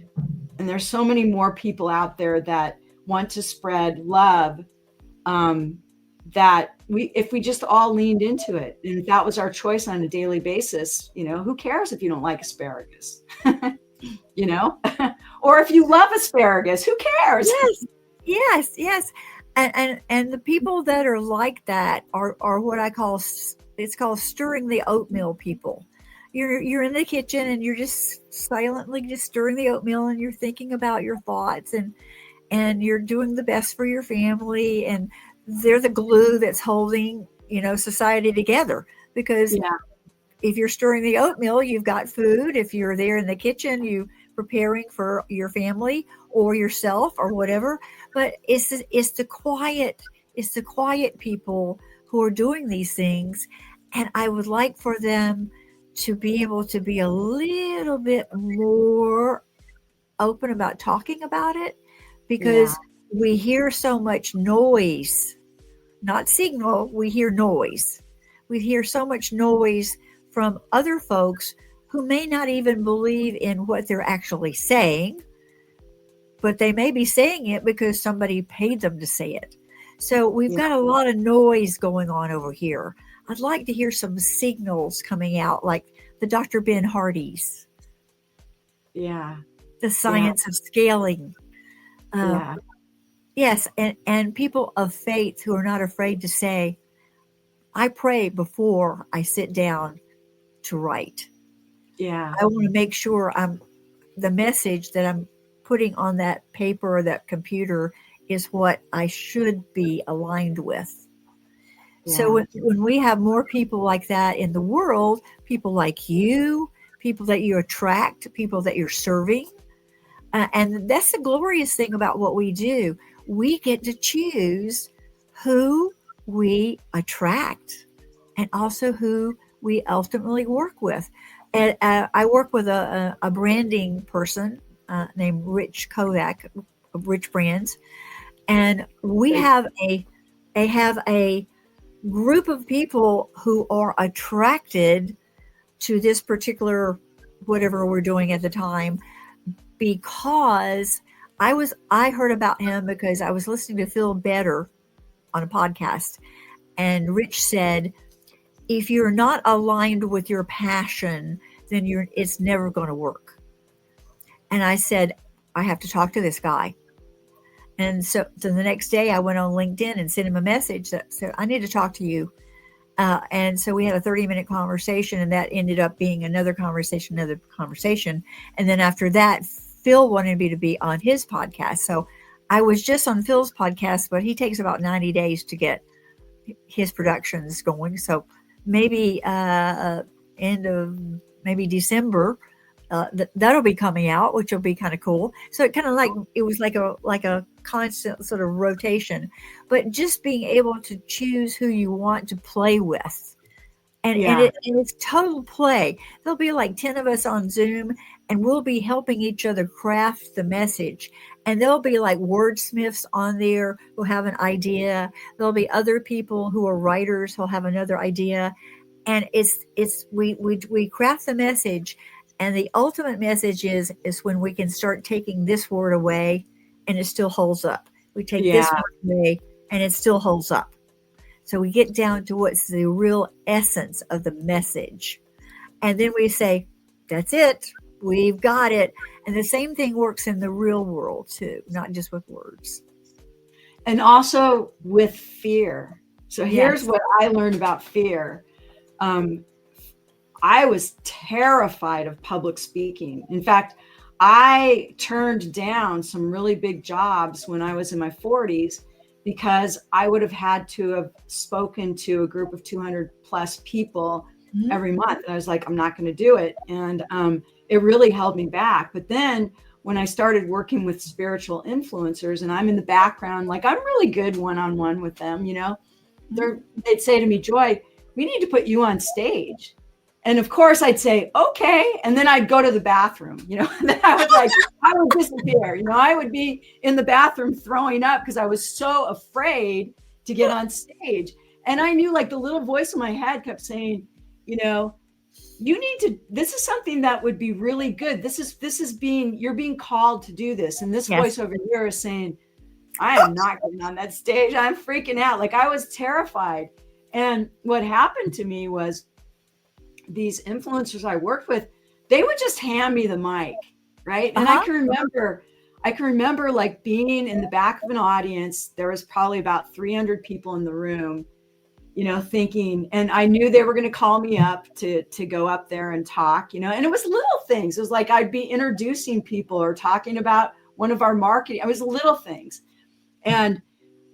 and there's so many more people out there that want to spread love, that if we just all leaned into it, and if that was our choice on a daily basis, who cares if you don't like asparagus, or if you love asparagus, who cares? Yes. And the people that are like that are what I call, it's called stirring the oatmeal people. You're in the kitchen and you're just silently just stirring the oatmeal, and you're thinking about your thoughts, and you're doing the best for your family, and they're the glue that's holding, society together. Because if you're stirring the oatmeal, you've got food. If you're there in the kitchen, you preparing for your family or yourself or whatever. But it's the quiet people who are doing these things, and I would like for them to be able to be a little bit more open about talking about it, because we hear so much noise, not signal, we hear noise. We hear so much noise from other folks who may not even believe in what they're actually saying, but they may be saying it because somebody paid them to say it. So we've got a lot of noise going on over here. I'd like to hear some signals coming out, like the Dr. Ben Hardy's. Yeah. The science of scaling. Yes, and people of faith who are not afraid to say, I pray before I sit down to write. Yeah. I want to make sure the message that I'm putting on that paper or that computer is what I should be aligned with. So Yeah. when we have more people like that in the world, people like you, people that you attract, people that you're serving, and that's the glorious thing about what we do. We get to choose who we attract and also who we ultimately work with. And I work with a branding person named Rich Kovac of Rich Brands, and we Great. have a group of people who are attracted to this particular whatever we're doing at the time because I heard about him because I was listening to Feel Better on a podcast, and Rich said, if you're not aligned with your passion, then it's never going to work. And I said, I have to talk to this guy. And so the next day I went on LinkedIn and sent him a message that said, I need to talk to you. And so we had a 30-minute conversation, and that ended up being another conversation. And then after that, Phil wanted me to be on his podcast. So I was just on Phil's podcast, but he takes about 90 days to get his productions going. So maybe end of maybe December, that'll be coming out, which will be kind of cool. So it was like a constant sort of rotation, but just being able to choose who you want to play with. And it's total play. There'll be like 10 of us on Zoom, and we'll be helping each other craft the message. And there'll be like wordsmiths on there who have an idea. There'll be other people who are writers who'll have another idea. And we craft the message. And the ultimate message is when we can start taking this word away and it still holds up. We take this word away and it still holds up. So we get down to what's the real essence of the message. And then we say, that's it. We've got it. And the same thing works in the real world too, not just with words. And also with fear. So here's what I learned about fear. I was terrified of public speaking. In fact, I turned down some really big jobs when I was in my 40s because I would have had to have spoken to a group of 200 plus people every month. And I was like, I'm not going to do it. And it really held me back. But then when I started working with spiritual influencers and I'm in the background, like I'm really good one-on-one with them, you know, they'd say to me, Joy, we need to put you on stage. And of course I'd say, okay. And then I'd go to the bathroom, you know, and then I would disappear, you know, I would be in the bathroom throwing up because I was so afraid to get on stage. And I knew like the little voice in my head kept saying, you know, this is something that would be really good. You're being called to do this. And this voice over here is saying, I am not getting on that stage. I'm freaking out. Like I was terrified. And what happened to me was, these influencers I worked with, they would just hand me the mic, right? And I can remember like being in the back of an audience. There was probably about 300 people in the room, you know, thinking, and I knew they were going to call me up to go up there and talk, you know, and it was little things. It was like I'd be introducing people or talking about one of our marketing. It was little things. And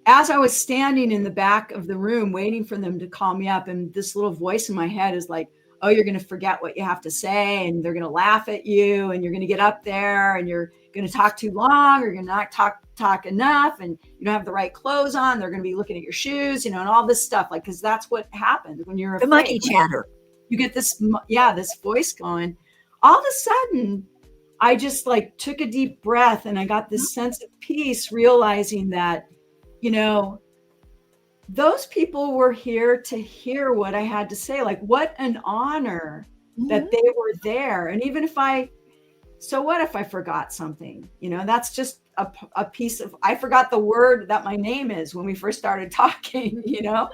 as I was standing in the back of the room waiting for them to call me up, and this little voice in my head is like, oh, you're going to forget what you have to say, and they're going to laugh at you, and you're going to get up there and you're going to talk too long, or you're going to not talk enough, and you don't have the right clothes on. They're going to be looking at your shoes, you know, and all this stuff, like, because that's what happens when you're the monkey chatter. You get this voice going. All of a sudden, I just like took a deep breath, and I got this sense of peace, realizing that, you know, those people were here to hear what I had to say. Like, what an honor that they were there. And even so what if I forgot something? You know, that's just a piece of, I forgot the word that my name is when we first started talking, you know.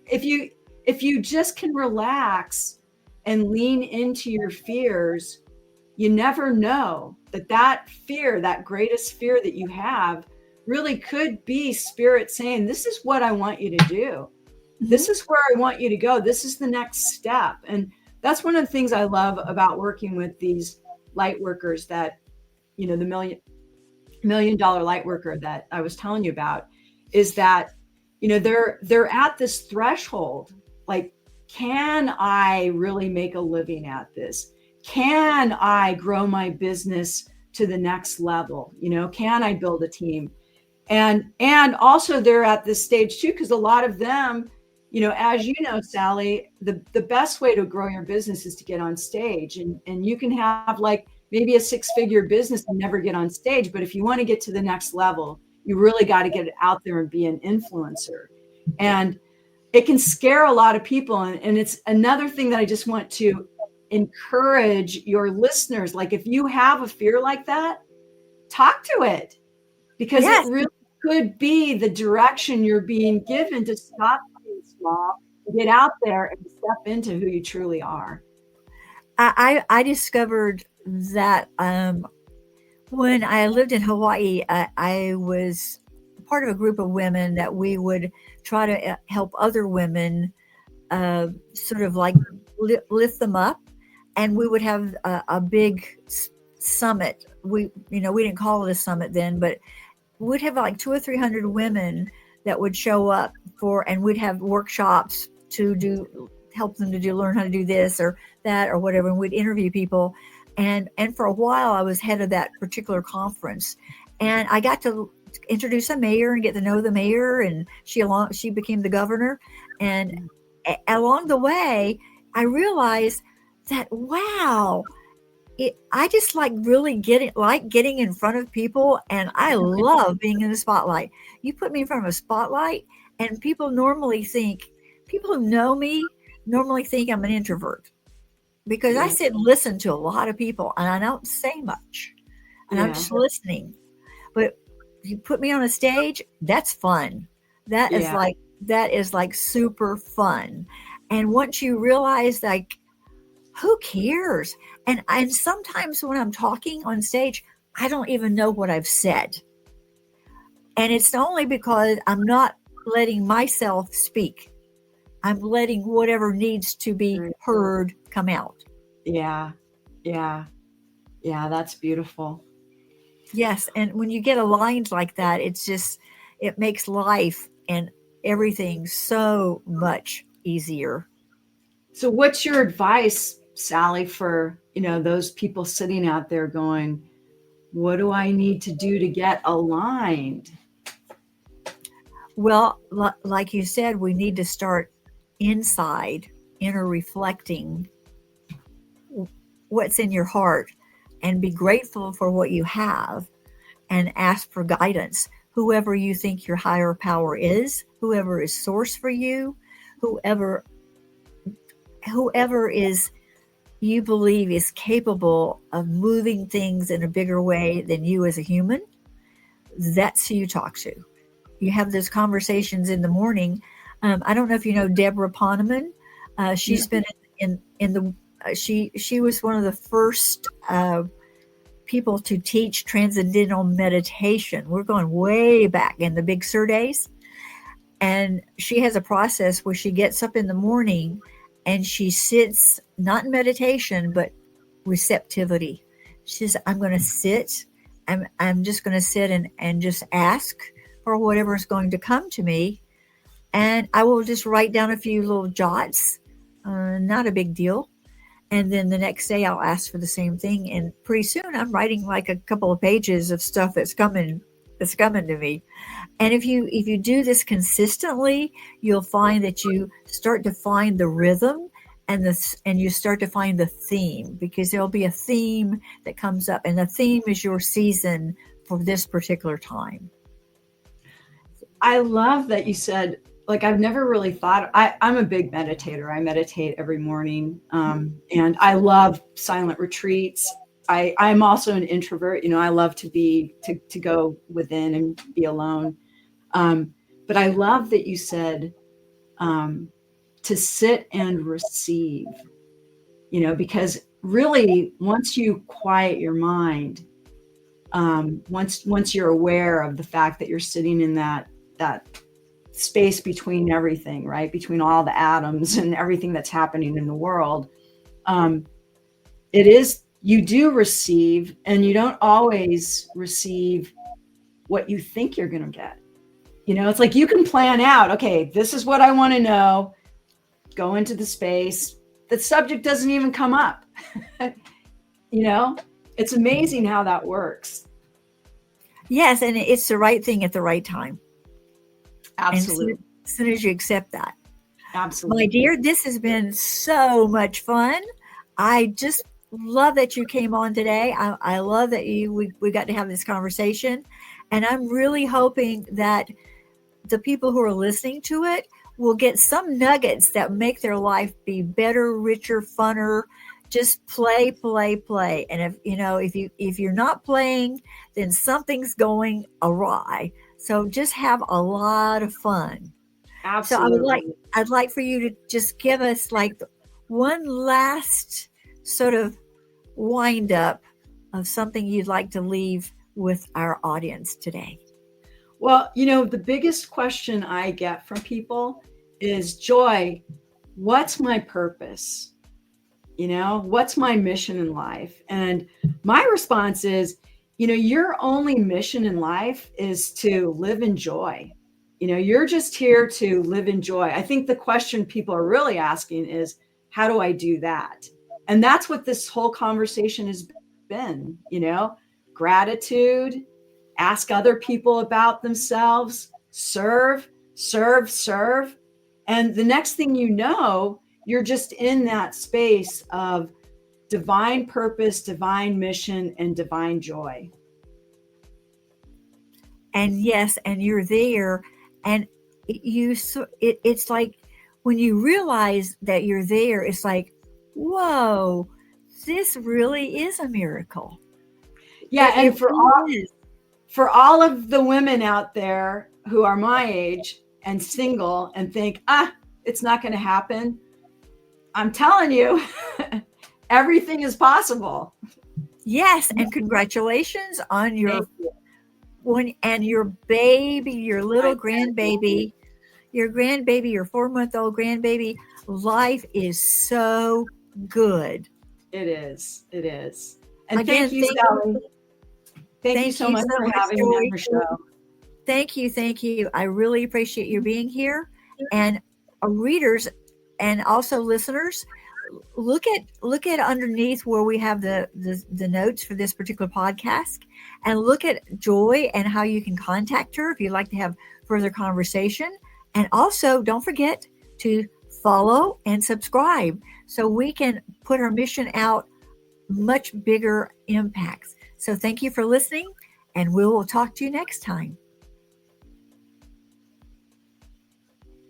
If you just can relax and lean into your fears, you never know that fear, that greatest fear that you have, really could be spirit saying, this is what I want you to do. This is where I want you to go. This is the next step. And that's one of the things I love about working with these light workers that, the million dollar light worker that I was telling you about, is that, they're at this threshold. Like, can I really make a living at this? Can I grow my business to the next level? Can I build a team? And also they're at this stage too, because a lot of them, as you know, Sally, the best way to grow your business is to get on stage. And you can have like maybe a 6-figure business and never get on stage. But if you want to get to the next level, you really got to get it out there and be an influencer. And it can scare a lot of people. And it's another thing that I just want to encourage your listeners. Like, if you have a fear like that, talk to it, because Yes. it really could be the direction you're being given to stop being small, get out there and step into who you truly are. I discovered that when I lived in Hawaii, I was part of a group of women that we would try to help other women sort of like lift them up. And we would have a big summit. We didn't call it a summit then, but we'd have like 200 or 300 women that would show up and we'd have workshops to help them to learn how to do this or that or whatever. And we'd interview people. And for a while I was head of that particular conference, and I got to introduce a mayor and get to know the mayor, and she became the governor. And along the way, I realized that, wow, I just like really getting in front of people, and I love being in the spotlight. You put me in front of a spotlight, and people who know me normally think I'm an introvert, because I sit and listen to a lot of people and I don't say much, and I'm just listening. But you put me on a stage, that's fun. That is like super fun. And once you realize, like, who cares? And sometimes when I'm talking on stage, I don't even know what I've said. And it's only because I'm not letting myself speak. I'm letting whatever needs to be heard come out. Yeah. That's beautiful. Yes. And when you get aligned like that, it makes life and everything so much easier. So what's your advice, Sally, for, those people sitting out there going, what do I need to do to get aligned? Well, like you said, we need to start inside, inner reflecting what's in your heart, and be grateful for what you have, and ask for guidance. Whoever you think your higher power is, whoever is source for you, whoever is you believe is capable of moving things in a bigger way than you as a human, that's who you talk to. You have those conversations in the morning. I don't know if you know Deborah Poneman. She's been in the she was one of the first people to teach transcendental meditation. We're going way back in the Big Sur days. And she has a process where she gets up in the morning and she sits, not in meditation, but receptivity. She says, I'm going to sit. I'm just going to sit and just ask for whatever is going to come to me. And I will just write down a few little jots, not a big deal. And then the next day I'll ask for the same thing. And pretty soon I'm writing like a couple of pages of stuff that's coming to me. And if you do this consistently, you'll find that you start to find the rhythm and you start to find the theme, because there'll be a theme that comes up, and the theme is your season for this particular time. I love that you said, like, I've never really thought, I'm a big meditator. I meditate every morning. And I love silent retreats. I'm also an introvert. I love to go within and be alone. But I love that you said to sit and receive, because really once you quiet your mind, Once you're aware of the fact that you're sitting in that space between everything, right? Between all the atoms and everything that's happening in the world. You do receive, and you don't always receive what you think you're going to get. It's like you can plan out, okay, this is what I want to know, go into the space. The subject doesn't even come up. It's amazing how that works. Yes, and it's the right thing at the right time. Absolutely. And as soon as you accept that. Absolutely. My dear, this has been so much fun. I just love that you came on today. I love that we got to have this conversation. And I'm really hoping that the people who are listening to it will get some nuggets that make their life be better, richer, funner. Just play, play, play. And if you're not playing, then something's going awry. So just have a lot of fun. Absolutely. So I'd like for you to just give us like one last sort of wind up of something you'd like to leave with our audience today. Well, the biggest question I get from people is, Joy, what's my purpose? What's my mission in life? And my response is, your only mission in life is to live in joy. You're just here to live in joy. I think the question people are really asking is, how do I do that? And that's what this whole conversation has been, gratitude, ask other people about themselves, serve. And the next thing you know, you're just in that space of divine purpose, divine mission, and divine joy. And yes, and you're there. And it's like when you realize that you're there, it's like, whoa, this really is a miracle. Yeah. And for all of the women out there who are my age and single and think, it's not going to happen, I'm telling you, everything is possible. Yes. And congratulations on your baby, your little grandbaby, your 4-month-old grandbaby. Life is so good. It is. And again, thank you, Sally. Thank you so much for having me on your show. Thank you. I really appreciate you being here. And readers and also listeners, look at underneath where we have the notes for this particular podcast, and look at Joy and how you can contact her if you'd like to have further conversation. And also don't forget to follow and subscribe so we can put our mission out much bigger impacts. So thank you for listening, and we will talk to you next time.